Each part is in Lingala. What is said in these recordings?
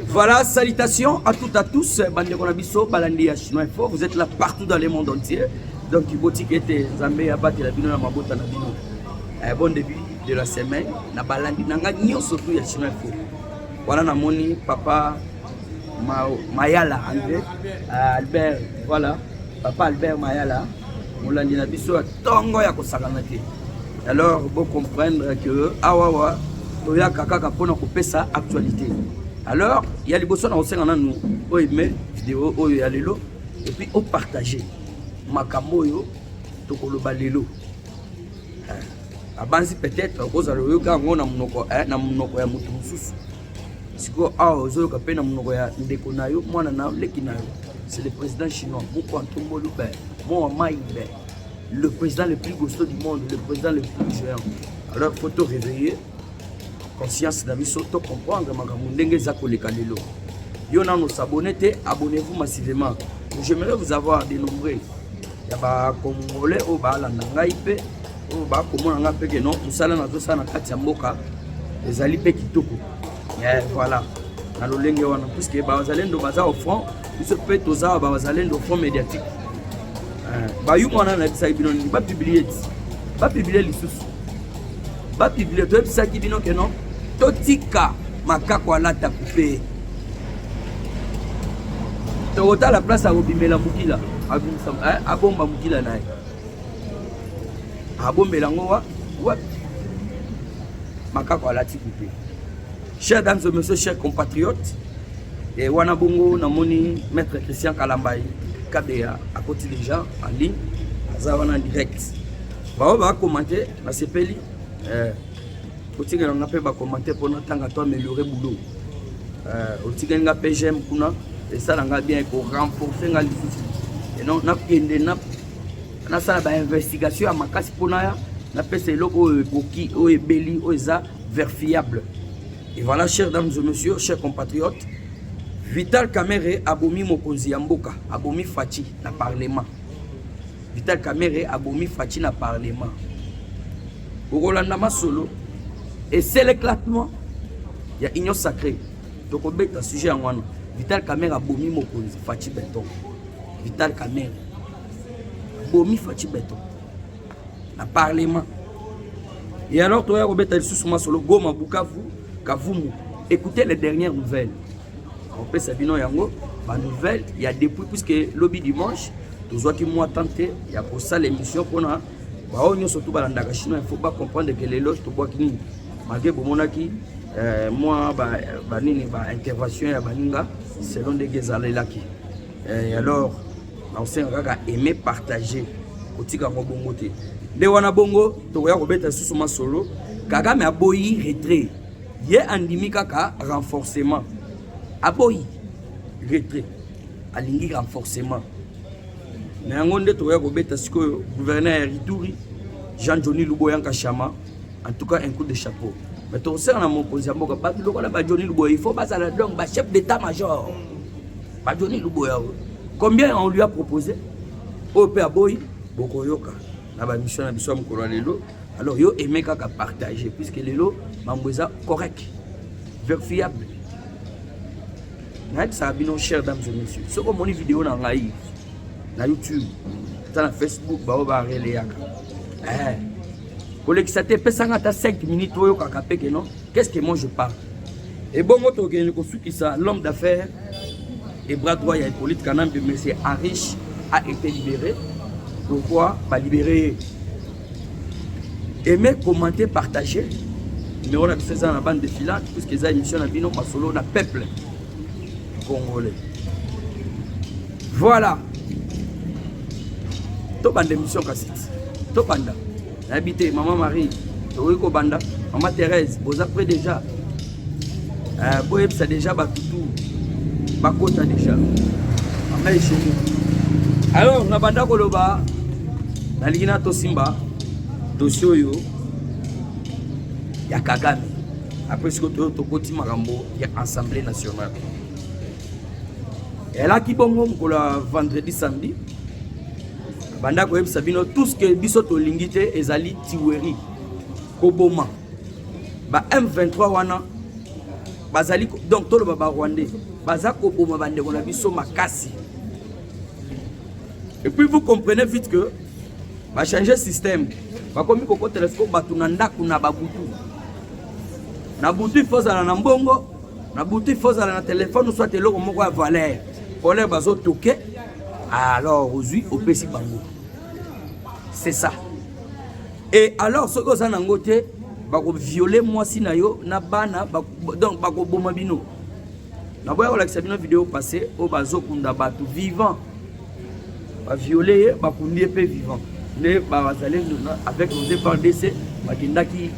Voilà, salutations à toutes et à tous. Bande Konabiso, Balandi à Chinois Info. Vous êtes là partout dans le monde entier. Donc, il faut que Zambé a battu la bino na mabota na bino. Bon début de la semaine. Na Balandi nanga nyo surtout ya Chinois Info. Voilà, na moni papa Mayala André Albert. Voilà, papa Albert Mayala. Molandi na biso tongo ya kosakana te. Alors, vous comprendre que awawa toya kaka pona kopesa actualité. Alors, il y a les bossons au sein de nous, au aimer vidéo, au yalelo, et puis au partager. Makamoyo, tokolo balelo. Abanzi peut-être, aux alloyo, quand on a monoko ya mutususu. Si quoi, ozo kapé na monoko ya ndekonayo, moi na lekinayo. C'est le président chinois, Moukantombo Lubert, Mohamed, le président le plus costaud du monde, le président le plus géant. Alors, faut te réveiller. Conscience d'aviso to comprendre makamundenge za koleka lelo. Yo na nous s'abonner, abonnez-vous massivement. J'aimerais vous avoir dénombré. Ya ba congolais o ba la ngai pe o ba komona nga pe que non, musala na to sana kati ya mboka. Ezali pe kitoko. Voilà. Na lolenge wana puisque ba bazalendo baza au front, biso pe toza ba bazalendo au front médiatique. Ba yu mwana na bisa bino ni ba publier. Ba publier lisusu. Ba publier to bisa ki bino que non. Totika makako alata coupé. Tokota la place à obimela mukila. Abomba mukila nae. Abombela ngowa. What? Makako alati coupé. Chers dames et messieurs, chers compatriotes, et Wanabongo namoni maître Christian Kalambaye KBA à côté des gens en ligne, en direct. On va commenter la CPLI. Aussi que on a fait commenter pour notre temps améliorer boulot. Aussi que on a fait j'aime kuna et ça on a bien pour renforcer les outils. Et non on a ça la investigation à makasi pona na pese logo boki o ebeli o eza vérifiable. Et voilà, chers dames et messieurs, chers compatriotes, Vital Kamerhe abomi mokonzi ya mboka, abomi Fachi na parlement. Vital Kamerhe abomi Fachi na parlement. Rolanda Masolo. Et c'est l'éclatement. Il y a union sacrée. Donc on met un sujet en one. Vital Kamerhe abomi mokonzi Fachi Beton. Vital Kamerhe abomi Fachi Beton. Na parlement. Et alors toi Robert sous Masolo Goma Bukavu Kavumu. Écoutez les dernières nouvelles. On peut Sabino Yango, ma nouvelle, il y a depuis puisque lobby dimanche, tous ceux qui m'ont tenté, il y a pour ça l'émission qu'on a. Bah surtout dans la Chine, il faut pas comprendre que les loges tout bois qui malgré Bomonaki, moi nini intervention ya baninga selon des gezalelaki. Et alors, on s'est aimé partager au tika bongo te. De wana bongo, to ya Robert Susuma solo, Kagame a boyi retrait. Yé andimi kaka renforcement. Aboyi retrait. Alingi renforcement. Mais en gonde to ya Robert siko gouverneur Rituri, Jean-Johnny Luboya Kachama, en tout cas un coup de chapeau. Mais tout ça dans mon position, Johnny Luboya, il faut pas aller donc chef d'état-major. Pas Johnny Luboya. Combien on lui a proposé? Au Père Boy, Bokoyoka. La mission à Bissom Koralelo. Alors, yo aimé qu'à partager, puisque les lots, mamouza correct, vérifiable. Ça a bien cher, dames et messieurs. Ce que mon vidéo dans la YouTube, dans Facebook, bah on va relayer. Pour l'exater, pesanga ta 5 minutes, non? Qu'est-ce que moi je parle? Et bon, moi, l'homme d'affaires et bras droit, il y a Hippolyte Kanam, mais c'est Arish a été libéré. Pourquoi? Pas libéré. Aimer, commenter, partager. Mais on a fait ça dans la bande de filants, puisque ça émission à Bino Masolo, na peuple congolais. Voilà. Tout bande d'émission cassette. Tout bande. Habité, maman Marie, Toriko Banda, maman Thérèse, vous après déjà. Boyeb, ça déjà, Batoutou, Bakota déjà. Maman est chez nous. Alors, on a Banda Koloba, Naligina Tosimba. Dossier ya Kagame après ce que tu côté Marambo il y a Assemblée nationale et là qui bon pour le vendredi samedi banda ko sabino tout ce que biso to lingité ezali tiweri koboma ba M23 wana bazali donc tout le baba rwandais bazako boma bande ko na biso makasi. Et puis vous comprenez vite que va changer système. Va comme koko telescope batunanda kuna babutu. Na butu il faut na mbongo, na butu il faut na téléphone soit eloko moko ya valeur. Pour les bazo toquer alors aujourd'hui au pesi bango. C'est ça. Et alors ce que ça n'a ngoté bako violer moi si na yo na bana donc bako boma bino. Na boya la sabino vidéo passée au bazo kunda batu vivant. Ba violer ba kundi pe vivant. Les bazalé avec nos FARDC bakenda ki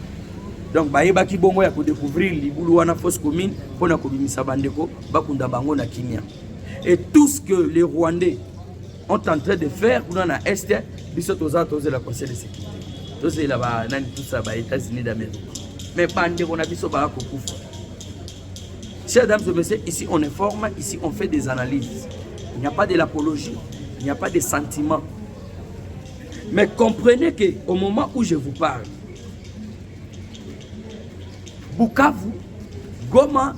donc ba yeba ki bongo ya ko découvrir libulu wana fausse commune pour na kobimisa bandeko bakunda bango na kimia. Et tout ce que les Rwandais ont en train de faire pour na est biso toza la conseil de sécurité. C'est là-bas, tout ça, les États-Unis d'Amérique. Mais pas on a vu ça, chers dames et messieurs, ici on informe, ici on fait des analyses. Il n'y a pas de l'apologie, il n'y a pas de sentiments. Mais comprenez qu'au moment où je vous parle, Bukavu, Goma,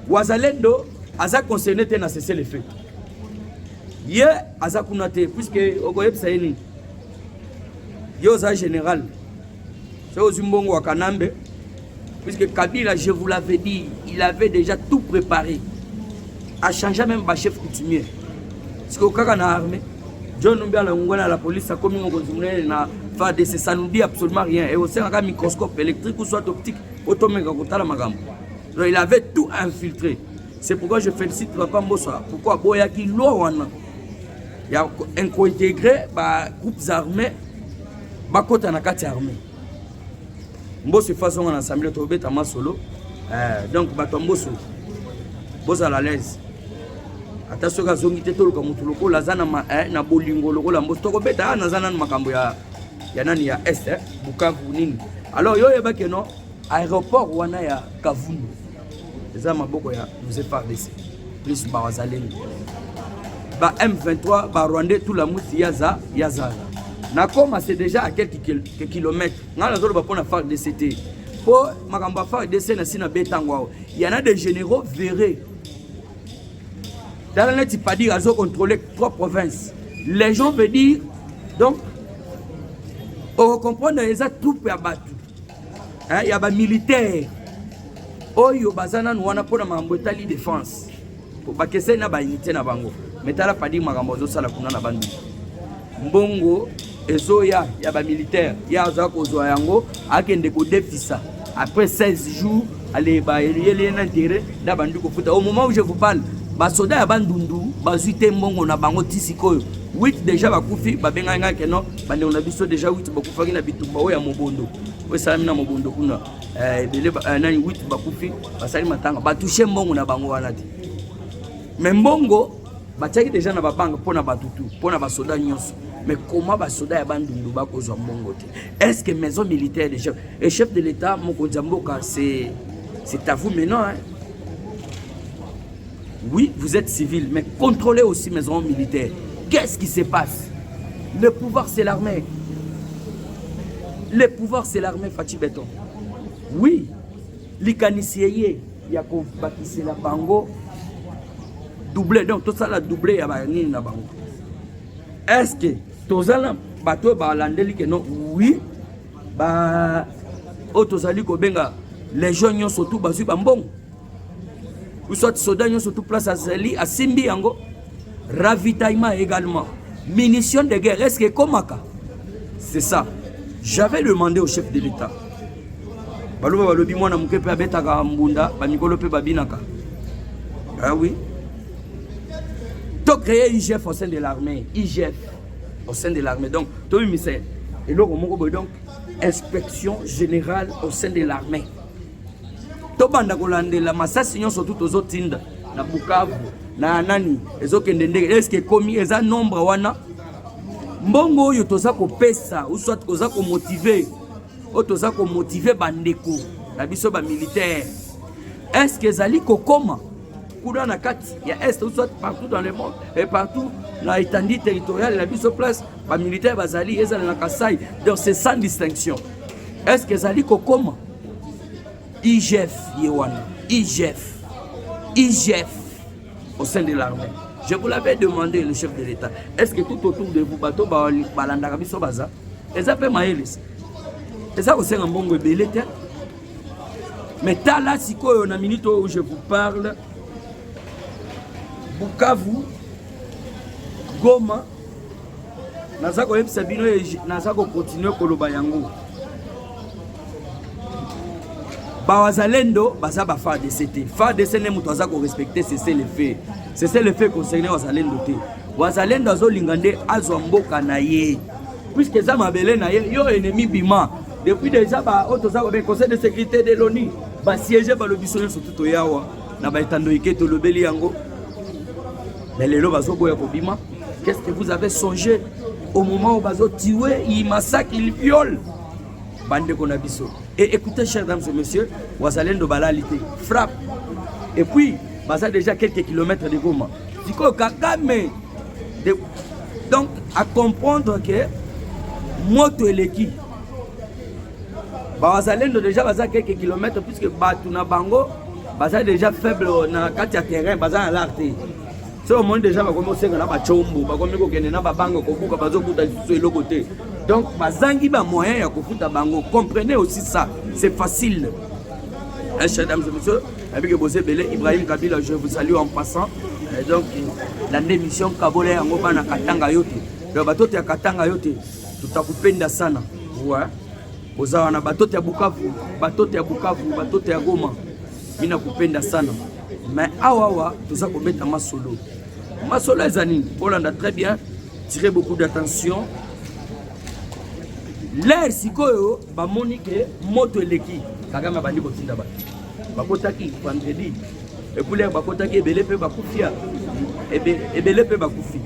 Ouazalendo, Aza concerné à cesser les faits. Hier, Aza Kunate, puisque Ogoyeb Saïni, Yosa général, c'est au Zimbongo à Kanambe, puisque Kabila, je vous l'avais dit, il avait déjà tout préparé, à changer même le chef coutumier. Parce qu'au cas où on a armé, John Numbia, la police, a commis un FARDC, ça nous dit absolument rien. Et aussi un microscope électrique ou soit optique, il avait tout infiltré. C'est pourquoi je félicite Papa Mbossa. Pourquoi Boyaki Lowana, il y a un co-intégré, groupes armés. Bakota na kati armée. Mbosso façon en assemblée tobé tama solo. Donc bato mbosso. Boza la l'aise. Attention ka zongi te tolo mutu loko lazana na bolingo loko la mbosso to beta na zana makambo ya nani ya est Bukavu nini. Alors yo yeba ke non aéroport wana ya Kavundu. Eza maboko ya nous FARDC. Plus ba wazalendo. Ba M23 ba Rwandais tout la muti yaza. Nakoma c'est déjà à quelques kilomètres. Pour la FARDC. Pour ma FARDC, il y en a des généraux verrés. Dans le net, il pas dire qu'ils ont contrôlé 3 provinces. Les gens veulent dire, donc, on comprend que les troupes sont battues. Il y a des militaires. Il y a des défense. Pour que ça ait une unité. Mais tu n'as pas dit que tu as dit Mbongo. Ezoya ya ba militaire ya za ko zo yango akende ko defisa après 16 jours allez ba yele na intérêt da bandu ko futa au moment où je vous parle ba soda ya bandundu ba zuite mbongo na bango tisikoyo 8 déjà ba kufi ba benga nga keno bande on a biso déjà 8 ba kufa na bitumba o ya mobondo o sala na mobondo kuna bele nani 8 ba kufi ba sali matanga ba toucher mbongo na bango wana ti mais mbongo ba taki déjà na ba banga pona batutu pona ba soda nyonso. Mais comment les soldats sont est-ce que maison militaire des chefs et chef de l'État, c'est à vous maintenant. Hein? Oui, vous êtes civil, mais contrôlez aussi maison militaire. Qu'est-ce qui se passe? Le pouvoir, c'est l'armée. Le pouvoir, c'est l'armée, Fatih Béton. Oui, les caniciers, il y a bâtissé la bango, doublé, donc tout ça, la doublé, il y a la bango. Est-ce que tozala bato ba landeli que non oui ba otozali ko benga les gens nyonso surtout bazui bambong ou soit soda nyonso surtout place azali asimbi yango ravitaillement également munitions de guerre est-ce que komaka c'est ça. J'avais demandé au chef de l'État baloba balobi mwana muke pe abetaka mbunda ba mikolo pe babinaka ah oui to créer IGF au sein de l'armée IGF au sein de l'armée. Donc, tout le ministère. Et donc, inspection générale au sein de l'armée. Tout le monde la massacre surtout aux autres Tinda, na Bukavu, na Nani, les autres Kendende. Est-ce que commis les nombre wana? Mbongo yo toza ko pesa, ou soit toza ko motiver, ou toza ko motiver bandeko, na biso ba militaire. Est-ce que zali ko koma? Dans la carte, il y a est ou soit partout dans le monde et partout dans l'étendue territoriale, la mise en place par militaires Bazali et Zali Nakasai. Donc c'est sans distinction. Est-ce que Zali Kokoma IGF Yewana IGF au sein de l'armée. Je vous l'avais demandé, le chef de l'État, est-ce que tout autour de vous, bateau balanda biso baza, et ça fait maïlis. Et ça aussi un bon belé. Mais t'as là, si on a minute où je vous parle, Bukavu, Goma, Nazako Yem Sabino et Nazako continue Koloba Yango. Bawazalendo, baza ba fa DCT. Fa DCT ne mutaza ko respecter, c'est le fait. C'est le fait concerné Wazalendo te. Wazalendo azo lingande azo mboka na ye. Puisque ça mabele na ye, yo ennemi bima. Depuis déjà ba otoza ko conseil de sécurité de l'ONU, ba siéger ba le bisonné sur tout yawa. Na ba etando iketo lobeli yango. Mais les lois boya ko bima. Qu'est-ce que vous avez songé au moment où bazo tuer, il massacre, il viole bande konabiso. Et écoutez, chers dames et messieurs, Wazalendo balalité frappe. Et puis, baza déjà quelques kilomètres de Goma. Diko Kagame. Donc, à comprendre que moto eleki. Wazalendo déjà baza quelques kilomètres puisque Batuna Bango baza déjà faible na katia terrain baza à l'arté. C'est au moins déjà comme on sait que là ba chombo, ba comme ko kene na ba bango ko buka bazo kuta sur le côté. Donc bazangi ba moyen ya ko futa bango. Comprenez aussi ça, c'est facile. Chers dames et messieurs, avec Bosé Belé, Ibrahim Kabila, je vous salue en passant. Et donc la démission Kabole yango bana katanga yote. Le bateau ya katanga yote, tutakupenda sana. Ouais. Ozawa na bateau ya Bukavu, bateau ya Bukavu, bateau ya Goma. Mina kupenda sana. Mais awawa, tout ça qu'on met en masolo. Masolo les années, on a très bien tiré beaucoup d'attention. L'air sikoyo, ba monique, moto eleki, Kagame bandi kotinda ba. Bakotaki vendredi. Et pour l'air bakotaki ebele pe bakufia. Ebele pe bakufi.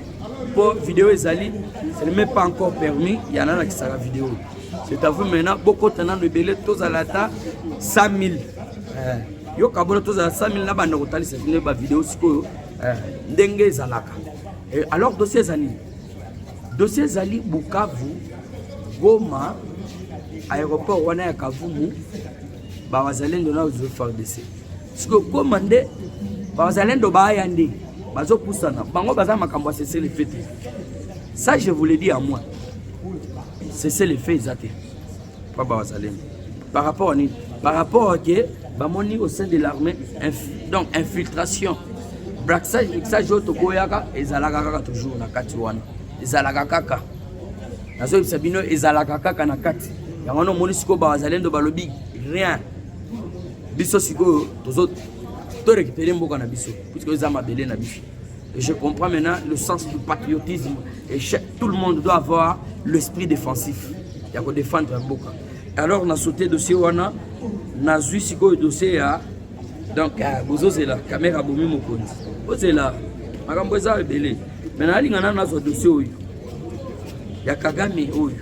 Pour vidéo ezali, ce n'est même pas encore permis, il y en a qui sera vidéo. C'est à vous maintenant, beaucoup de ebele tous à la ta 100 000. Yo kabona toza 100 000 na banda kotalisa bino ba vidéo sikoyo ndenge ezalaka. Alors dossier zali Bukavu, Goma, aéroport wana ya Kavumu, ba wazalendo na uzo FARDC. Siko Goma nde ba wazalendo ba yande bazo pusana bango baza makambo cesser les faits. Ça je vous le dis à moi. Cesser les faits exactement. Pas ba wazalendo. Par rapport à que bamoni au sein de l'armée, donc infiltration. Braxage, tokoyaka, ezalaka toujours na kati wana. Ezalaka kaka. Nazo bisabino ezalaka kaka na kati. Yangono monisiko ba wazalendo balobi rien. Biso siko tozo to récupérer mboka na biso puisque za mabele na biso. Et je comprends maintenant le sens du patriotisme et tout le monde doit avoir l'esprit défensif. Il y a que défendre un mboka. Alors on a sauté dossier wana na zui siko dossier ya donc bozo c'est la caméra bomi mokonzi c'est là makambo eza ebele maintenant alingana na zo dossier oyo ya Kagame oyo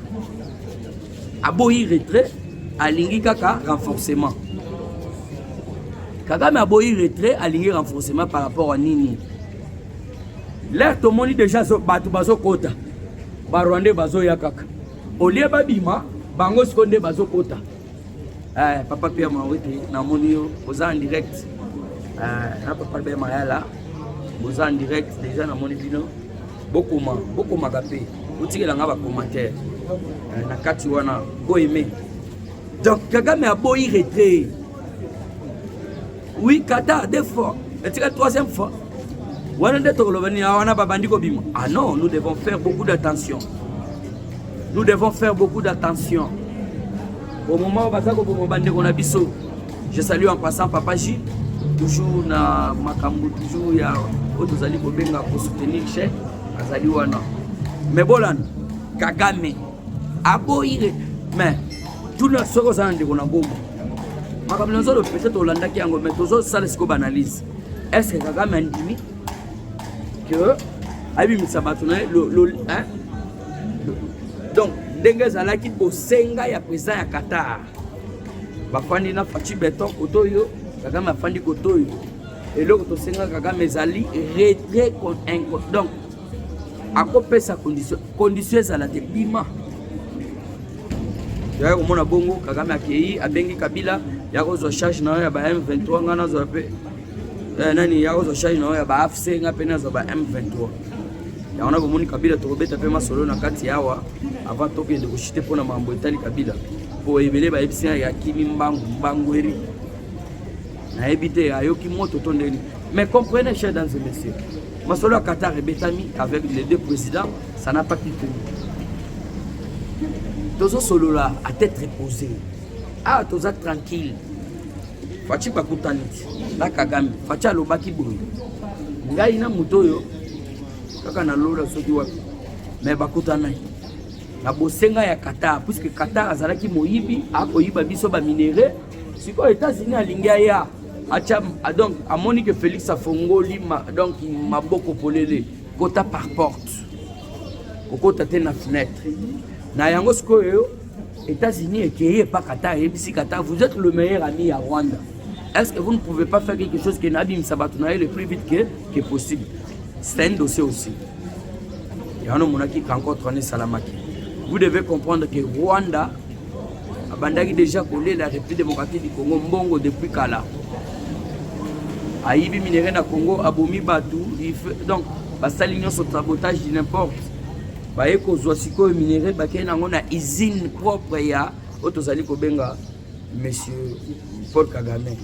aboyi retrait alingi kaka renforcement. Kagame aboyi retrait alingi renforcement par rapport à nini l'air to moni déjà batu bazo kota ba Rwanda bazo ya kaka olie babima bango sikonde bazo kota. Papa Pierre Mawete na monio oza en direct. Na papa Pierre Mayala oza en direct déjà na moni bino beaucoup magapé utikela nga ba commentaire na kati wana go aimer. Donc Kagame a boyi retrait. Oui, Qatar deux fois. Et c'est la troisième fois. Wana de tolobani wana babandi ko bima. Ah non, nous devons faire beaucoup d'attention. Nous devons faire beaucoup d'attention. Au moment où je salue en passant Papa J, toujours na makambo, toujours ya otozali kobenga pour soutenir chef azali wana. Mais bolan Kagame aboire mais tout le soko zande kona bombo. Makambo nzo peut-être Olanda ki yango mais tozo sala siko banalise. Est-ce que Kagame andimi que abi misabatuna hein? Donc ndenge zalaki bosenga ya président ya Qatar bafandi na Fachi Beton kotoyo Kagame afandi kotoyo eloko to senga Kagame ezali retrait donc akopesa condition ezala te bima ya komona bongo Kagame akei abengi Kabila ya kozwa charge na ya ba M23 ngana zo pe nani ya kozwa charge na ya ba AFC nga pe na zo ba M23 ya ona bomoni Kabila to beta pe masolo na kati yawa avant to kende ko chite pona mambo etali Kabila po ebele ba epsia ya kimi mbangweri na ebite ayoki moto tondeni. Mais comprenez, chers dames et messieurs, masolo Qatar et Betami avec les deux présidents, ça n'a pas pu tenir. Tozo solo là à tête reposée. Ah, toza tranquille. Fachi bakutaniti. La Kagame, fachi alobaki boy. Ngai na mutoyo kaka na lola soki wapi. Mais bakutana. Na bosenga ya Qatar puisque Qatar azalaki moyibi akoyiba biso ba minéraux. Siko États-Unis alingia ya acha donc amoni que Félix afongoli donc maboko polele kota par porte. Kokota te na fenêtre. Na yango sikoyo États-Unis et qui pas Qatar et si Qatar, vous êtes le meilleur ami à Rwanda. Est-ce que vous ne pouvez pas faire quelque chose qui n'abîme Sabatounaï le plus vite que possible? C'est un dossier aussi. Il y a un homme qui encore tourné Salamaki. Vous devez comprendre que Rwanda a déjà collé la République démocratique du Congo Mbongo depuis Kala. Aïbi minéré na Congo, Abomi Batou, donc, basta l'union sur sabotage de n'importe. Baye kozwa siko minéré bakay nango na usine propre ya otozali kobenga monsieur Paul Kagame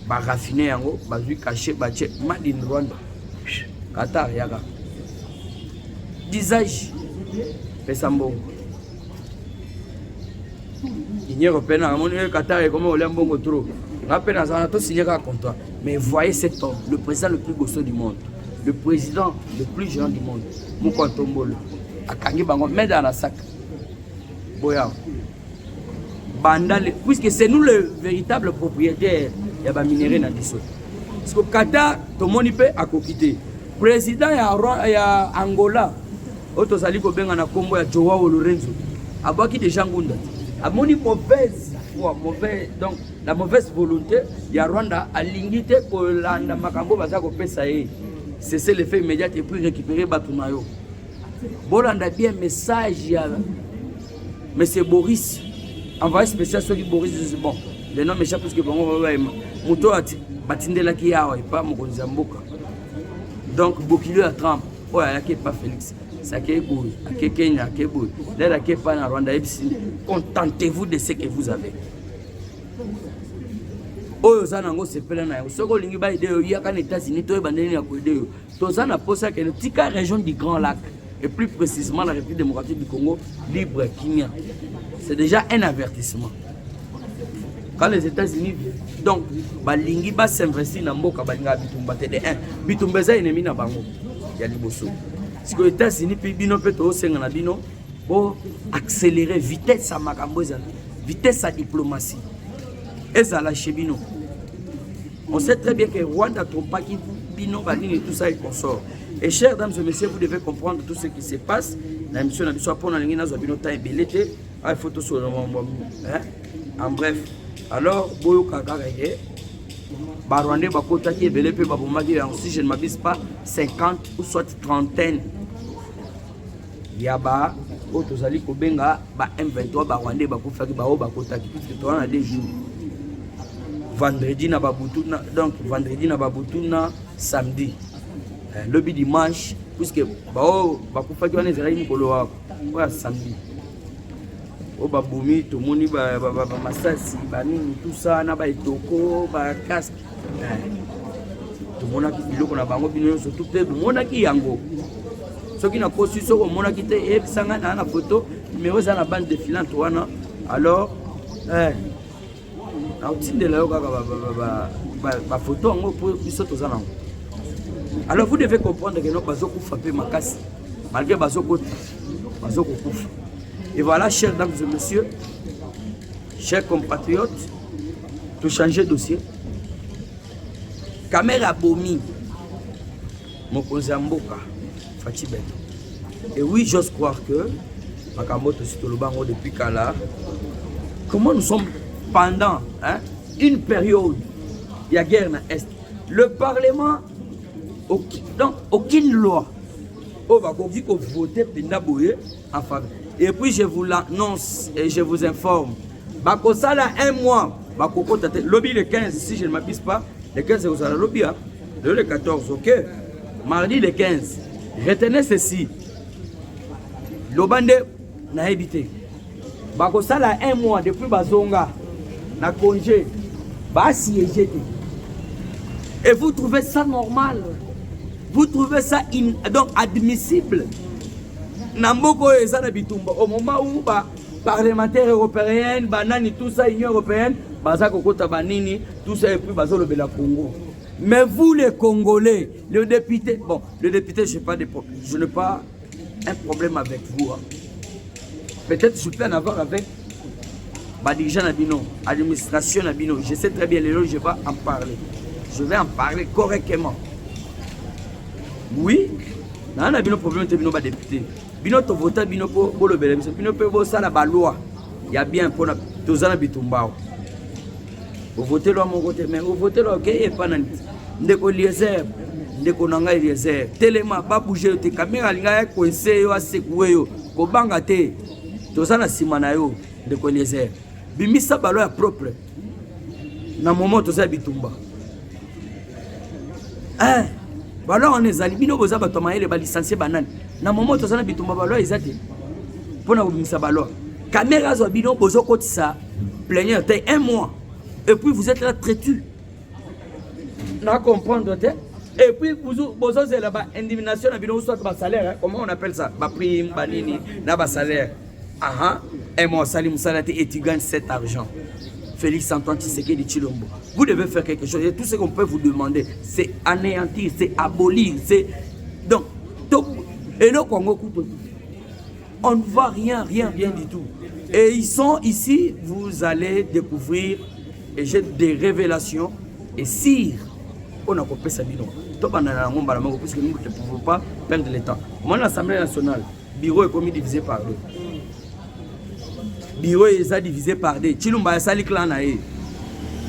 ba raffiner yango bazui caché bache made in Rwanda Qatar yaga disage pesa mbongo Union européenne a monné Qatar et comment on l'a mbongo trop rappelle na to signer un contrat mais voyez cet homme le président le plus gosseux du monde le président le plus géant du monde Mukontombolo akangi bango met dans la sac boya bandale puisque c'est nous le véritable propriétaire ya ba minéraux na biso parce que Qatar to moni pe akokité président ya Angola otozali ko benga na kombo ya Joao Lorenzo abaki déjà ngunda amoni mauvaise donc la mauvaise volonté ya Rwanda alingité ko landa makambo baza ko pesa ye c'est l'effet immédiat et puis récupérer batunayo. Bolanda bien message à monsieur Boris envoyé spécial sur Boris bon le nom m'échappe parce que bon moto batindela ki yawa pas mokonzi mboka donc bokilo à Trump oh ya ke pas Félix ça ke boy ke Kenya ke boy là ke pas na Rwanda contentez-vous de ce que vous avez oyo za nango sepela na yo soko lingi ba idée yo yaka na États-Unis to bandeni ya ko idée yo to za na posa que le tika région du Grand Lac et plus précisément la République démocratique du Congo, libre Kenya. C'est déjà un avertissement. Quand les États-Unis, donc, balingi ba s'investir dans Mboka balinga bitumba de 1, bitumba za ennemi na bango ya liboso. Parce que les États-Unis puis bino peto senga na bino pour accélérer vitesse à makambo za, vitesse à diplomatie. Et ça la chebino. On sait très bien que Rwanda trompe pas qui bino balingi et tout ça et consort. Et chers dames et messieurs, vous devez comprendre tout ce qui se passe. La mission n'a pas pour l'ingénieur Zabinota et Belete. Il faut tout sur le moment. En bref, alors, Boyo Kagare, Barwande Bakota qui est belépé, Babomagi, si je ne m'abuse pas, 50 ou soit trentaine. Yaba, Otozali Kobenga, M23, Barwande Bakofaki, Bao Bakota qui puisque toi on a des jours. Vendredi na Babutuna, donc vendredi na Babutuna, samedi. Le dimanche, puisque bao bakufaki wana ezali mikolo wa samedi. O babumi to moni ba masasi ba nini tout ça na ba etoko ba casque. To mona ki biloko na bango bino surtout te mona ki yango. Soki na kosi soko mona ki te e sanga na photo numéro za na bande défilante wana alors na utindela yo kaka ba photo ngo pour biso to za nango. Alors vous devez comprendre que nous avons frappé ma casse, malgré Bazoko. Et voilà, chers dames et messieurs, chers compatriotes, tout changer de dossier. Caméra Bomi, Mokonzi Mboka, Fati Beto. Et oui, j'ose croire que, Makamoto Sitolobango depuis Kala, comment nous sommes pendant une période, il y a guerre dans l'Est. Le Parlement. Donc, aucune loi. On va voter en faveur. Et puis, je vous l'annonce et je vous informe. Bakosala un mois Bakoko tate lobby le 15 si je ne m'abuse pas, le 15 vous allez lobby hein. Le 14 OK. Mardi le 15. Retenez ceci. Lobande na habité. Bako sala 1 mois depuis bazonga na congé. Ba siéger. Et vous trouvez ça normal? Vous trouvez ça donc admissible? Namboko ezana bitumba au moment où parlementaires européens, banani tout ça Union européenne, baza kokota banini tout ça et puis bazo le bela Congo. Mais vous les Congolais, le député, bon, le député je n'ai pas un problème avec vous. Hein. Peut-être je peux en avoir avec dirigeant Nabino, administration Nabino. Je sais très bien les lois, je vais en parler. Je vais en parler correctement. Oui, n'a pas de problème de bino député. Bino to voter bino pour le belem, bino peut ça la loi. Il y a bien pour tous les bitumbao. Vous votez loi mon côté, mais vous votez loi OK et pas nani. Ndeko Eliezer, ndeko nanga Eliezer. Telema ba bouger te caméra linga coincé yo asekoué yo. Ko banga te. Toza na sima na yo ndeko Eliezer. Bimisa balo ya propre. Na moment toza bitumba. Balo on ezali bino boza bato maele ba licencier banane. Na moment toza na bitumba balo ezate. Pona bimisa balo. Caméra zo bino bozo kotisa plénière te 1 mois. Et puis vous êtes là traitu. Na comprendre te. Et puis vous avez là indignation na bino soit ba salaire, hein? Comment on appelle ça? Ba prime, ba nini, na ba salaire. Aha, et moi Salim Salate et tu gagnes cet argent. Félix Antoine Tshisekedi Tshilombo. Vous devez faire quelque chose. Et tout ce qu'on peut vous demander, c'est anéantir, c'est abolir, c'est donc et le Congo on ne voit rien du tout. Et ils sont ici, vous allez découvrir et j'ai des révélations et sire on a coupé sa bidon. Puisque nous ne pouvons pas perdre le temps. Moi, l'Assemblée nationale, bureau est commis divisé par 2. Bureau est divisé par 2. Chilumba sali clan nae.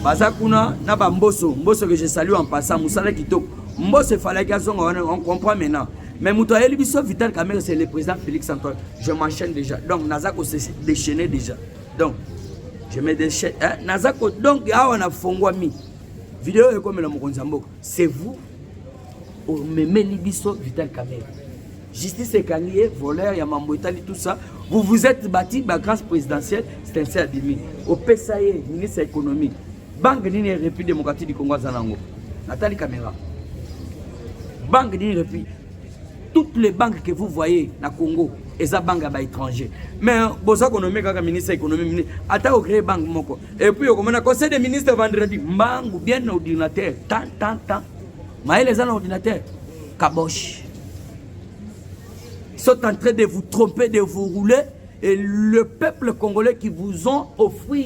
Bazakuna na ba mboso que je salue en passant Moussala Kitoko. Mboso fallait qu'ils on comprend maintenant. Mais Moutoye Libiso Vital Kamere c'est le président Félix Antoine. Je m'enchaîne déjà. Donc Nazako s'est déchaîné déjà. Donc je me déchaîne. Nazako donc on a fongwami. Vidéo est comme le Mokonzambo. C'est vous, au Mémé Libiso Vital Kamere. Justice et Kanye, voleur, Yamamboitali, tout ça. Vous vous êtes bâti la grâce présidentielle, c'est un CADMI. Au PSAE, ministre de l'économie. Banque de République démocratique du Congo Zanango. Nathalie Kamera. Banque de République. Toutes les banques que vous voyez dans le Congo, et ça banque à l'étranger. Mais vous avez un ministre de l'économie, attends, créer banque. Et puis, comme on a conseil des ministres vendredi, banque bien ordinateur, tant. Mais les gens ordinateur, caboche. Ils sont en train de vous tromper, de vous rouler. Et le peuple congolais qui vous ont offert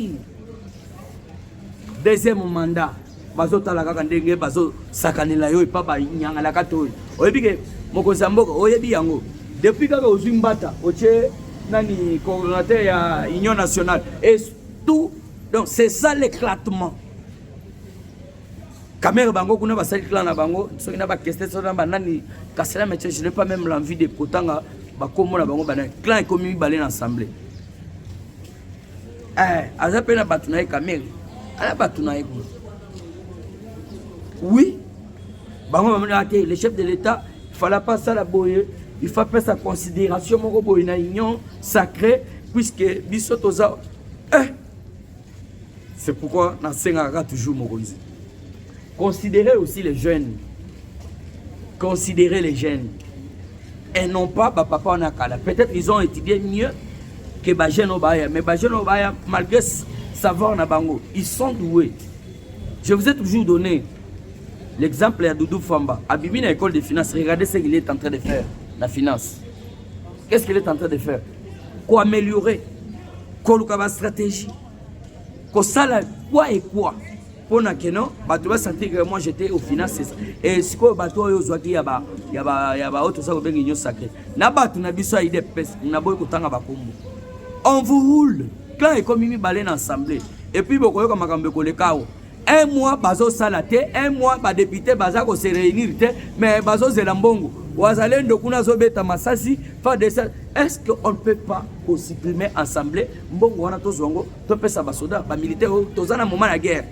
deuxième mandat. Bazo talaka ndenge bazo sakanela yo pa ba nyanga la kato. Oyebike Mokonzamboka oyebi yango. Depuis que ozumbata oche nani coordinateur ya Union nationale et tout donc c'est ça l'éclatement. Caméra bango kuna ba sali clan na bango so ina ba question so na nani kasela mais je n'ai pas même l'envie de potanga ba komo na bango bana clan et commis balé ensemble. Azape na batuna caméra. Ala batuna ko. Oui, le chef de l'État, il ne fallait pas ça la boye, il faut faire sa considération, mon boye na union sacrée, puisque bisotoza. C'est pourquoi na sengara toujours Mokonzi. Considérez aussi les jeunes. Considérez les jeunes. Et non pas papa on a kala. Peut-être ils ont étudié mieux que Bajeno Baya, mais Bajeno Baya malgré savoir na bango, ils sont doués. Je vous ai toujours donné l'exemple de Doudou Famba. Abimi à l'école de finance, regardez ce qu'il est en train de faire, la finance. Qu'est-ce qu'il est en train de faire? Quoi améliorer? Quoi la stratégie? Quoi ça quoi et quoi? Pour que non, tu vas sentir que moi j'étais aux finances. Et ce que bateau y a autre ça bien union sacrée. N'a-ba tu n'as pas idée peste, n'a pas eu autant à Bakombo. On vous roule. Quand est comme mi balé ensemble. Et puis beaucoup comme Makambe le chaos. 1 mois bazo salate, 1 mois ba député bazako se réunir mais bazo zelambongo Wazalendo kuna zobeta masasi, faire des... Est-ce qu'on ne peut pas supprimer ensemble mbongo wana tozongo, topesa basoda, ba militaire tozana moment la guerre.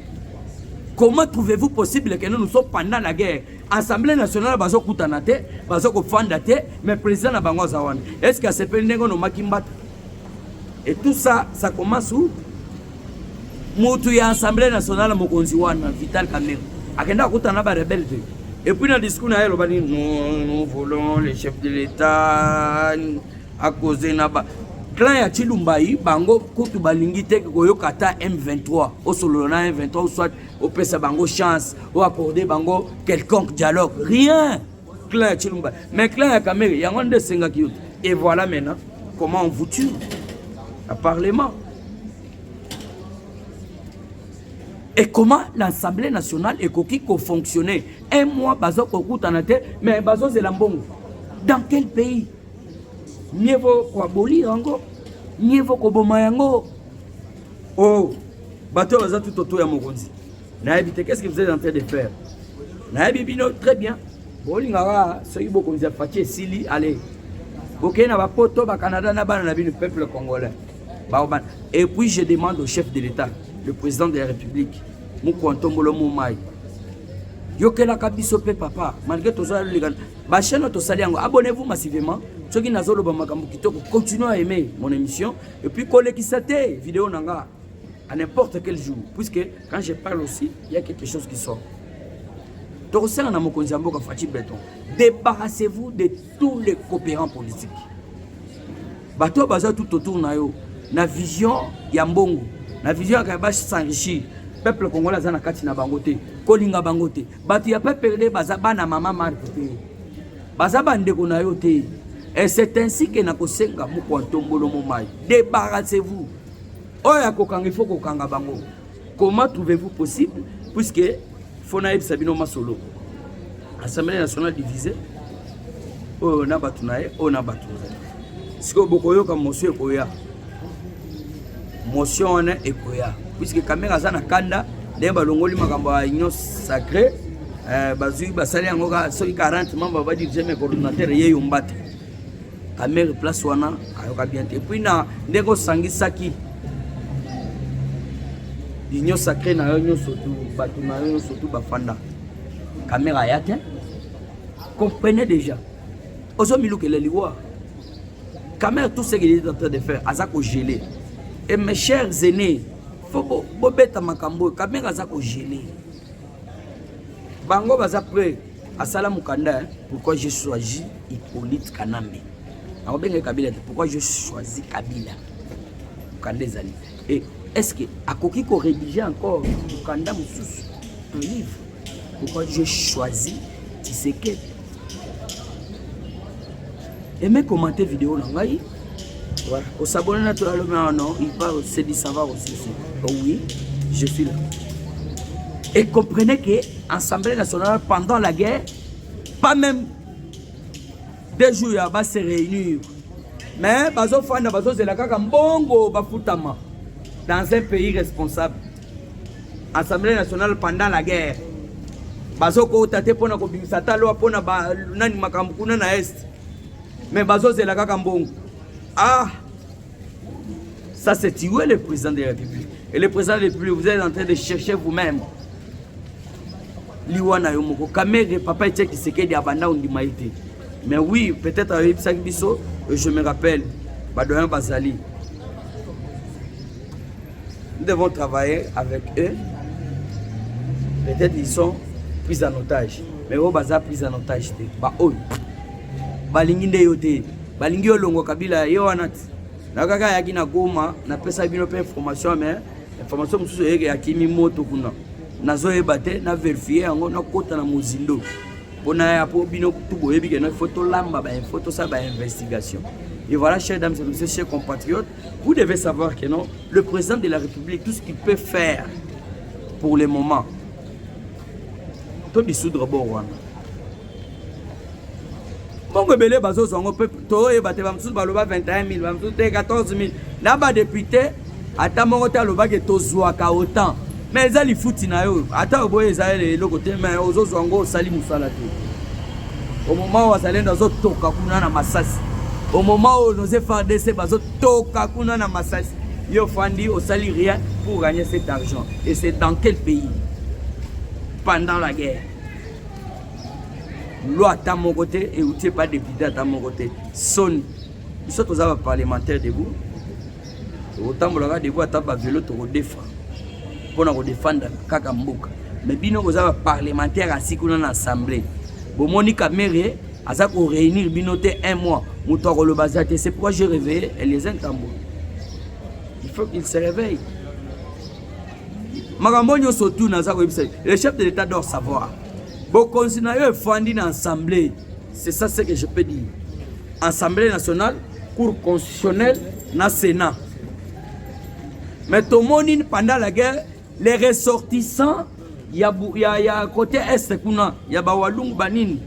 Comment trouvez-vous possible que nous sommes pendant la guerre? Assemblée nationale bazo kutanate, bazo ko fandate, mais président na bango zawan. Est-ce que c'est pas nengo no makimbat? Et tout ça, ça commence où? Moutou ya Assemblée nationale mokonzi wana Vital Kamerhe. Akenda kutana ba rebelle. Et puis dans le discours na yelo bani nous voulons les chefs de l'État à cause de naba. Clan ya Chilumbayi bango kutu balingi te ko kata M23 au solo na M23 soit au pesa bango chance ou accorder bango quelconque dialogue, rien. Clan ya Chilumbayi mais clan ya Kamerhe yango nde senga ki. Et voilà maintenant comment on vous tue à parlement. Et comment l'Assemblée nationale est qui fonctionner un mois bazo kokutanate mais bazo zelambongo. Dans quel pays? Mieux vaut quoi boli yango, mieux vaut ko boma yango. Oh, bateau baza tout autour ya mokonzi. Na éviter qu'est-ce que vous êtes en train de faire? Na bibino très bien. Boli ngara soyi bokonzi a fatie sili allez. OK na ba poto ba Canada na bana na bino peuple congolais. Et puis je demande au chef de l'État, le président de la République, Moukontombolo Moumaï. Yokela kabiso pe papa, malgré tout ça, abonnez-vous massivement. Ceux qui n'azolo bamakambu kitoko, continuez à aimer mon émission. Et puis collez qui c'était vidéo nanga à n'importe quel jour, puisque quand je parle aussi, il y a quelque chose qui sort. Débarrassez-vous de tous les coopérants politiques. Bateau baza tout autour na yo. Na vision ya mbongo, na vision ya bash s'enrichir. Peuple congolais za na kati na bangote, kolinga bangote. Batu ya peuple baza bana mama marque. Baza bande ko na yo te. Et c'est ainsi que na kosenga Moukontombolo Moumaï. Débarrassez-vous. Oya kokanga il faut kokanga bango. Comment trouvez-vous possible puisque Fonaïb Sabino Masolo. Assemblée nationale divisée. Oh na batu nae, oh na batu. Siko bokoyo ka monsieur koya. Motion et koya puisque Kamerhe azana kanda demba longoli makambo ya union sacrée bazui basali yango ka soki 40 membres ba diriger mes coordinateurs ye yombate Kamerhe place wana ayoka bien te puis na ndeko sangisaki union sacrée na union surtout batu na union surtout bafanda Kamerhe ayate comprenez déjà ozo milukele liwa Kamerhe tout ce qu'il est en train de faire azako geler. Et mes chers aînés, faut bobeta makambo Kamerhe azako geler. Bango baza prêt à Salam Mukanda. Pourquoi j'ai choisi Hippolyte Kanambe? Pourquoi j'ai choisi Kabila? Mukanda ezali. Et est-ce que akoki ko rédiger encore Mukanda mususu un livre? Pourquoi j'ai choisi Tshisekedi? Aimez commenter vidéo nangai. Voilà. Au s'abonner naturellement, non, il parle, c'est du savoir aussi. Oh oui, je suis là. Et comprenez que l'Assemblée nationale, pendant la guerre, pas même 2 jours, il va se réunir. Mais, bazo fanda, bazo zelaka mbongo bafutama dans un pays responsable. Assemblée nationale pendant la guerre. Bazo ko tate pona ko bimisata lo pona ba nani makambu kuna na est. Mais bazo zelaka mbongo. Ah, ça c'est tuer le président de la République. Et le président de la République, vous êtes en train de chercher vous-même. Liwana Yomoko, Kamerhe, papa et qui se quede abanda undimaïté. Mais oui, peut-être avec Bisso, je me rappelle, Badoyan Bazali. Nous devons travailler avec eux. Peut-être ils sont pris en otage. Mais eux, Baza pris en otage. Bah, eux, Balinginde Yote. Balingi olongo Kabila yoanat nakaka yaki na Goma na pesa bino pe information mais information mususu yeke yakimi moto kuna nazo ebate na vérifier yango na kota na mozindo pona ya po bino tubo yebi na photo lamba ba photo ça ba investigation. Et voilà, chers dames et messieurs, chers compatriotes, vous devez savoir que non, le président de la République, tout ce qu'il peut faire pour le moment, tout dissoudre Borwana. Bongo belé bazo zongo peuple to e bate bamsu baloba 21000 bamsu 14000 na ba député ata mongo ta loba ke tozwa ka autant mais ezali futi na yo ata boye ezali le côté mais ozo zongo sali musala te Au moment où Azalendo toka kuna na masasi. Au moment où nos FARDC bazo toka kuna na masasi. Yo fandi au sali rien pour gagner cet argent. Et c'est dans quel pays? Pendant la guerre. Loi à mon côté et outil pas député à mon côté. Son. Ils sont tous parlementaires debout. Autant que les debout à table vélo pour défendre. Pour défendre Kakambuka. Mais bino vous avez parlementaire assis dans l'assemblée. Bon Monica Méré, à ça pour réunir binoté un mois. Moutoro le bazate, c'est pourquoi j'ai réveillé et les entambours. Il faut qu'ils se réveillent. Marambonio surtout dans ça le chef de l'État doit savoir. Bon continuer fandi dans l'assemblée. C'est ça ce que je peux dire. Assemblée nationale, Cour constitutionnelle, na Sénat. Mais tout le monde pendant la guerre, les ressortissants, il y a côté est, il y a Bawalung Banini.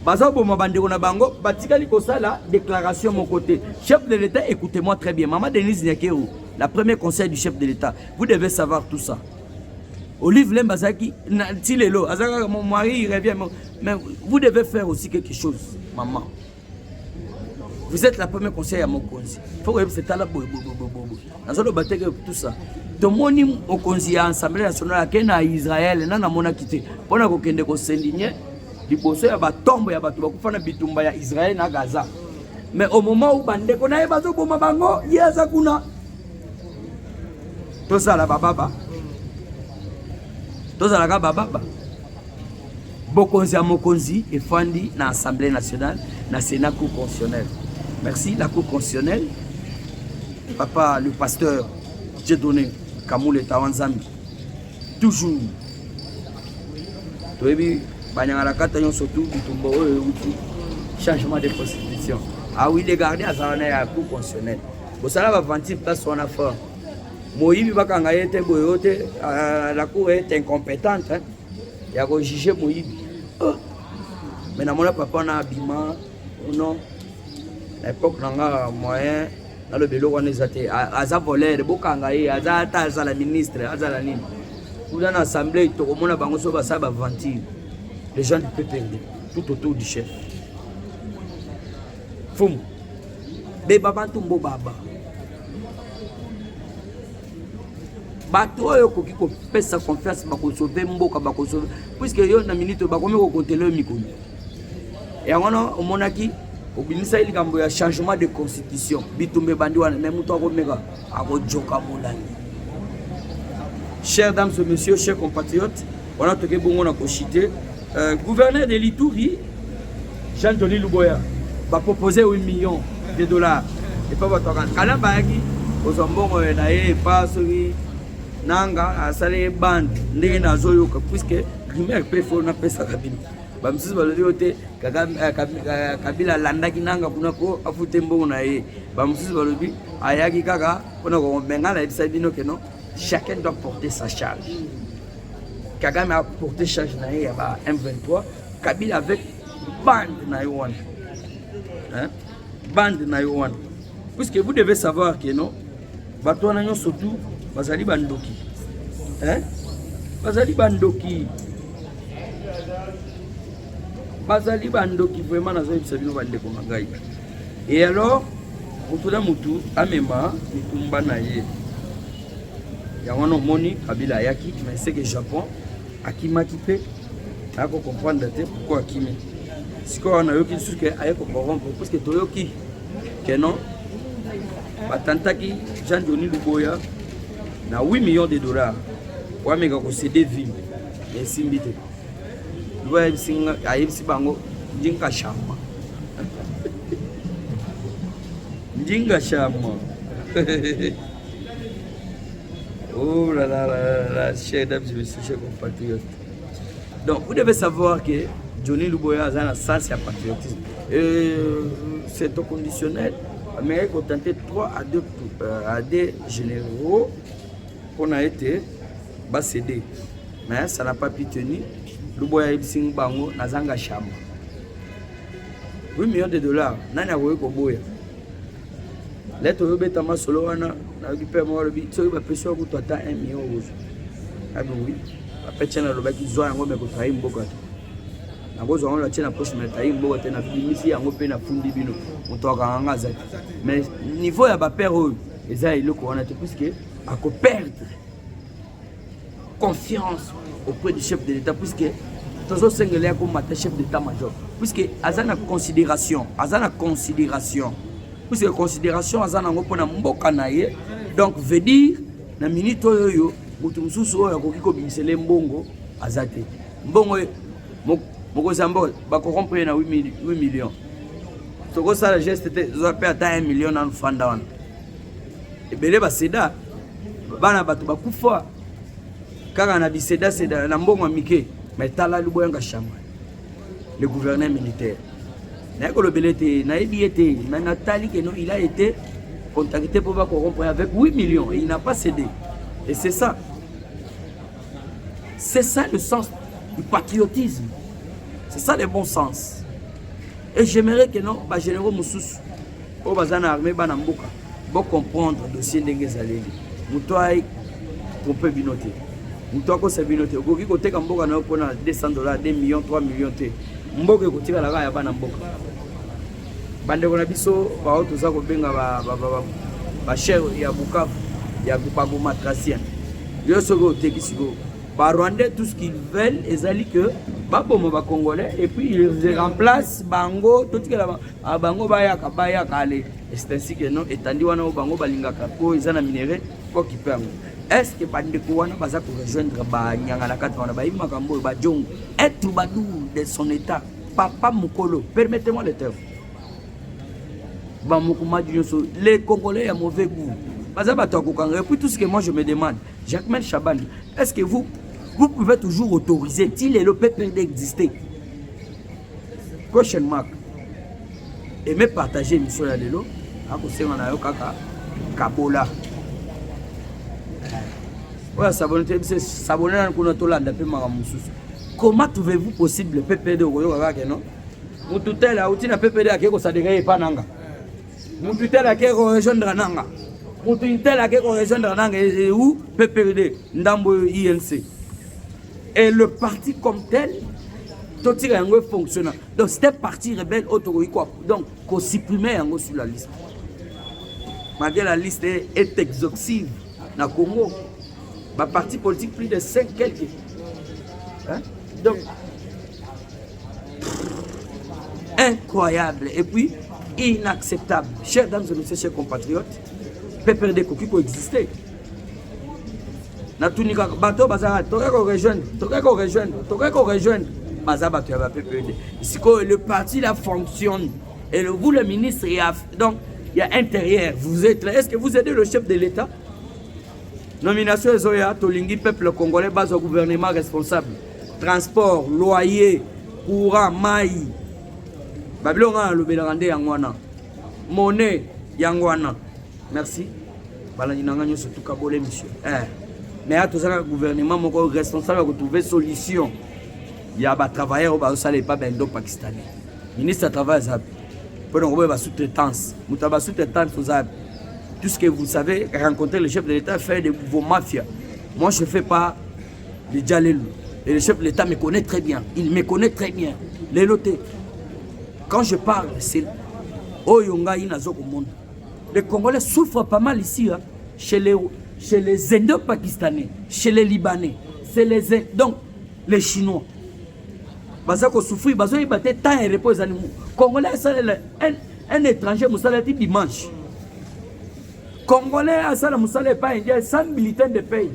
Bazo Mabandeko na bango, batika likosa la déclaration mon côté. Chef de l'État, écoutez-moi très bien. Maman Denise Nyakero, la première conseil du chef de l'État. Vous devez savoir tout ça. Olive Lembazaki, Tilelo, mon mari il revient. Mais vous devez faire aussi quelque chose, maman. Vous êtes la première conseillère à mon conseil. Il faut que c'est à la tout ça. Tout le monde au conseil à l'Assemblée nationale à Israël, et na mona quitté. Pendant qu'on ait s'indigner, il faut que va tomber à Batou, pour faire bitumba ya Israël na Gaza. Mais au moment où bande qu'on a bazo pour mabango, il y a zakuna. Tout ça la baba. Tout ça la baba. Bokonzi à Mokonzi et Fandi dans l'Assemblée nationale, dans le Sénat Cour constitutionnelle. Merci, la Cour constitutionnelle. Papa, le pasteur, j'ai donné Kamoul et Tawanzami. Toujours. Tu as vu, surtout, changement de constitution. Ah oui, les gardiens, ça en est à la Cour constitutionnelle. Vous savez, va venir place son affaire. Moïbi Bakangayete Boyote, la Cour est incompétente. Il y a un juge Moïbi. Mais dans mon papa, on a Abima, non. À l'époque, on a moyen, dans le vélo, on est à volé, Bokangaye, à la ministre, à la ligne. Ou dans l'assemblée, tout le monde a bangoso basa ventir. Les gens ne peuvent perdre tout autour du chef. Foum. Beba Bantumbo Baba. Bato yo koki ko pesa confiance ba ko sauver mboka ba ko sauver puisque yo na minute ba ko me ko compter le mikolo. Et on monaki au binisa il kambo ya changement de constitution bitumbe bandi wana même to ko meka ako joka molani. Chers dames et messieurs, chers compatriotes, on a toqué bongo na ko chité gouverneur de l'Ituri Jean-Denis Luboya va proposer 8 millions de dollars et pas votre kala ba yaki ozambongo na ye pas celui nanga asale band ndenge nazoyoka puisque primaire pe fo na pesa kabila bamsusu baloyote kabila landaki nanga kuna ko afute mbongo na ye bamsusu balobi ayaki kaka pona ko bengala ebisa bino keno chacun doit porter sa charge. Kagame a porté charge na ye ba M23 kabila avec bande na yowan hein bande na yowan puisque vous devez savoir que non bato na surtout bazali bandoki. Hein? Bazali bandoki. Bazali bandoki vraiment nazo ibisabino bande ko mangai. Et alors, mutula mutu amema mitumba na ye. Ya wana moni kabila yaki mais c'est que Japon akimaki pe ako comprendre pourquoi akimi. Siko wana yoki sur que ayeko corrompre parce que toyoki que non batantaki Jean-Denis Luboya na 8 millions de dollars. Pour me concéder ville. Et simbité. Luboya singa ayebisi bango ndinga shama. Ndinga shama. Oh là là là là, chers dames et messieurs, chers compatriotes. Donc vous devez savoir que Johnny Luboya a un sens à patriotisme. C'est au conditionnel. L'Amérique a tenté 3 à 2 généraux qu'on a été cédés. Mais ça n'a pas pu tenir. Luboya Ibsing Bango Nazanga Chama. 8 millions de dollars. Nana Koboya. Lettre Robetama Soloana, n'a occupé moi le bit. So, il va pêcher au bout de 1 million. Ah, oui. Après, tu as le bac, ils ont un homme qui a beaucoup. na gozo on la tient na poche mais taï mbo te na bimisi yango pe na fundi bino motoka nganga za mais niveau ya ba père eza eloko wana te puisque ako perdre confiance auprès du chef de l'État puisque toujours sengele comme mata chef d'état-major puisque azana considération puisque considération azana ngo pona mboka na ye donc veut dire na minute oyo mutu mususu oyo akoki ko bimisele mbongo azate mbongo moko zambo ba corrompre na 8 millions toko sala geste te zo pe ata 1 million na fanda wana ebele ba seda bana batu bakufa kaka na biseda seda na mbongo mike mais tala luboyanga chamba le gouverneur militaire na ko lobele te na ebiete mais Nathalie que non il a été contacté pour corrompre avec 8 millions et il n'a pas cédé et c'est ça le sens du patriotisme, c'est ça le bon sens et j'aimerais que non ba généraux mususu o bazana armée bana mboka bon comprendre dossier ndenge zaleli mutoai pompe binoté mutoa ko sabinoté okoki koteka mboka na pona $200 2 millions 3 millions te mboka ekotika la ya bana mboka bande kona biso ba auto za ko benga ba cher ya Bukavu ya Bukavu matracien yo soko teki siko ba Rwandais tout ce qu'ils veulent ezali que ba bomo ba Congolais et puis ils remplacent bango totikela bango baya ale c'est ainsi que non etandi wana bango balingaka ko ezana minéraux ko kipango est-ce que bande ko wana baza ko rejoindre ba nyanga na kata wana ba imakambo ba jongo être badou de son état papa mukolo permettez-moi le terme ba mukuma dionso les Congolais a mauvais goût baza bato kokanga et puis tout ce que moi je me demande Jacquemin Chaban est-ce que vous pouvez toujours autoriser s'il est le peuple d'exister question mark et me partager mission ya lelo akosenga na yo kaka kabola ouais s'abonner na kuna tolanda pe maka mususu comment trouvez-vous possible le PPD oyo kaka non mututel a utina PPD akeko sadega pa nanga mututel akeko rejoindre nanga mututel akeko rejoindre nanga et où PPD ndambo INC et le parti comme tel tout tire yango fonctionnant donc c'était parti rebelle autoroïque quoi donc qu'on supprimer yango sur la liste malgré la liste est exhaustive na Congo ma parti politique plus de 5 quelques hein? Donc incroyable et puis inacceptable chers dames et messieurs chers compatriotes PPRD qui coexister na tunika bato bazara tokako rejoindre baza bato ya PPRD ici le parti là fonctionne et vous le ministre donc il y a intérieur vous êtes là est-ce que vous aidez le chef de l'État nomination ezoya tolingi peuple congolais base au gouvernement responsable transport loyer courant mai babilonga lobelande yangwana monnaie yangwana merci balani nanga nyoso tout kabole monsieur mais à tout ça le gouvernement moko responsable de trouver solution il y a ba travailleurs au ba salé pas bendo pakistanais ministre travail ça pour donc ba sous-traitance mutaba sous-traitance tout ce que vous savez rencontrer le chef de l'État faire de vos mafias moi je fais pas le Djalelou et le chef de l'État me connaît très bien il me connaît très bien les lotés quand je parle c'est oyonga inazo au monde les Congolais souffrent pas mal ici hein, chez les Indo-Pakistanais, chez les Libanais, c'est donc les Chinois. Baza ko souffrir, baza y battre temps et repos animaux. Congolais un étranger musala dit dimanche. Congolais a ça la musala pas indien sans militaire de pays.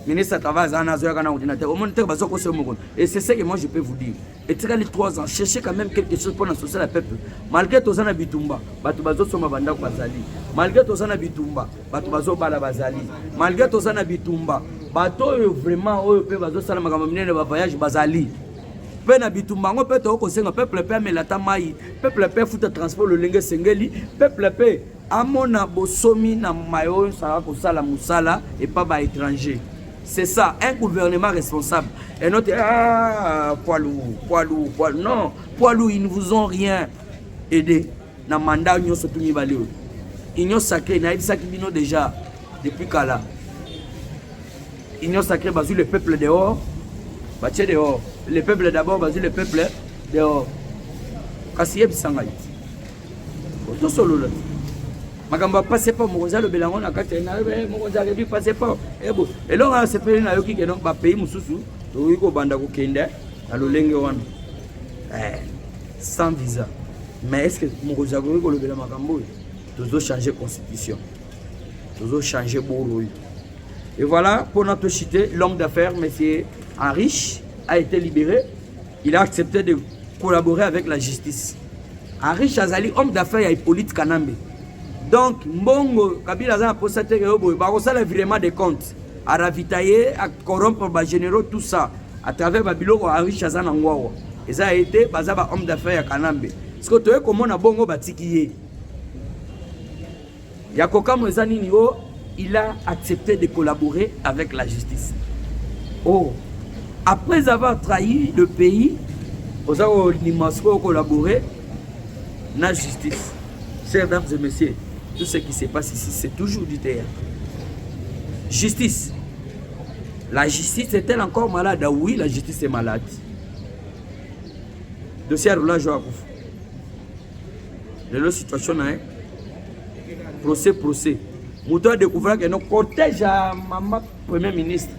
Ministre travaille à Nazoya kana ordinateur. Au moins baza ko se mogon. Et c'est ce que moi je peux vous dire. Et tu les 3 ans, cherchez quand même quelque chose pour associer la peuple. Malgré tout ça na bitumba, batu bazo soma banda ko bazali. Malgré tout ça na bitumba, batu bazo bala bazali. Malgré tout ça na bitumba, bato vraiment oyo pe bazo sala makambo minene ba voyage bazali. Pe na bitumba ngo pe to ko senga peuple pe melata mai, peuple pe futa transport le lenge sengeli, peuple pe amona bosomi na mayo sa ko sala musala et pas ba étranger. C'est ça, un gouvernement responsable. Et notre poids lourd. Non, poids lourd, ils ne vous ont rien aidé. Dans le mandat, ils ont surtout mis valeur. Ils ont sacré, ils ont sacré déjà depuis Kala. Ils ont sacré, le peuple dehors, dehors. le peuple d'abord, vas-y, le peuple dehors. Kassiye Bisangay. Tout solo là. Magamba passe pas mon le belango na katena mon rebi passe pas. Et là c'est pas na yoki que non ba pays mususu to ko banda ko kende na lolenge wana. Sans visa. Mais est-ce que mon ko le belango makambo to changer constitution. To changer boro. Et voilà, pour notre cité, l'homme d'affaires, M. Henrich, a été libéré. Il a accepté de collaborer avec la justice. Henrich Azali, homme d'affaires, il y a Hippolyte Kanambe. Donc, Mbongo, Kabila a posé le virement des comptes, à ravitailler, à corrompre les généraux, tout ça, à travers Babilo, Henrich Azan Angwawa. Et ça a été Bazaba, homme d'affaires à Kanambe. Parce que tu vois comment on a Bongo Batikiye. Yakoka Mwezani Nio, il a accepté de collaborer avec la justice. Oh, après avoir trahi le pays, vous avez collaboré dans la justice. Chers dames et messieurs, tout ce qui se passe ici, c'est toujours du théâtre. Justice. La justice est-elle encore malade? Oui, la justice est malade. Dossier à roulage à Koufou. De la situation, procès. Mouton a découvert que notre cortège à maman premier ministre.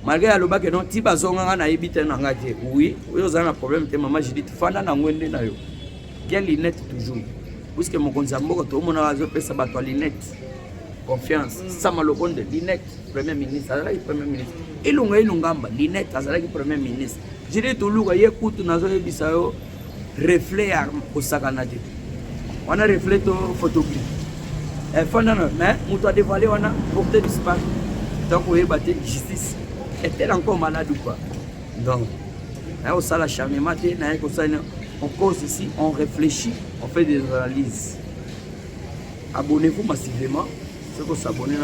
Malgré le bac que non tiba zonga na ibite na ngate. Oui, vous avez un problème que maman j'ai dit fanda na ngwende na yo. Quelle linette toujours. Puisque mon konzambo to mona azo pesa bato linette. Confiance. Sama lokonde linette premier ministre, azala premier ministre. Ilungamba linette azala premier ministre. J'ai dit to luka ye kutu nazo yebisa yo reflet au sakanade. On a reflet to photographe. Mais on a dévoilé, on a porté disparu. Donc on a battu justice. Est-elle encore malade ou pas? Donc, on a l'acharnement, on cause ici, on réfléchit, on fait des analyses. Abonnez-vous massivement, ceux qui s'abonnent,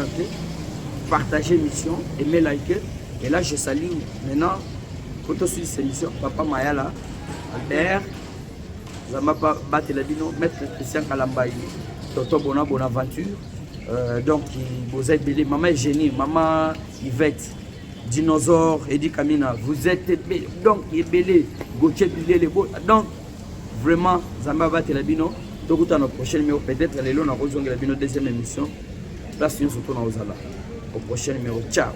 partagez l'émission, aimez, likez. Et là, je salue maintenant, quand on suit cette émission, Papa Mayala, Albert, Zamapa Batelabino, Maître Christian Kalambaï. Toto Bonaventure, donc vous êtes belé, maman Génie, maman Yvette, Dinosaure, Eddie Kamina, vous êtes belé, donc il est belé, Gauthier Bilé, les beaux, donc vraiment, Zamba Telabino, tout à notre prochaine numéro, peut-être les lots, on a deuxième émission, place nous surtout dans Ozala, au prochain numéro, ciao.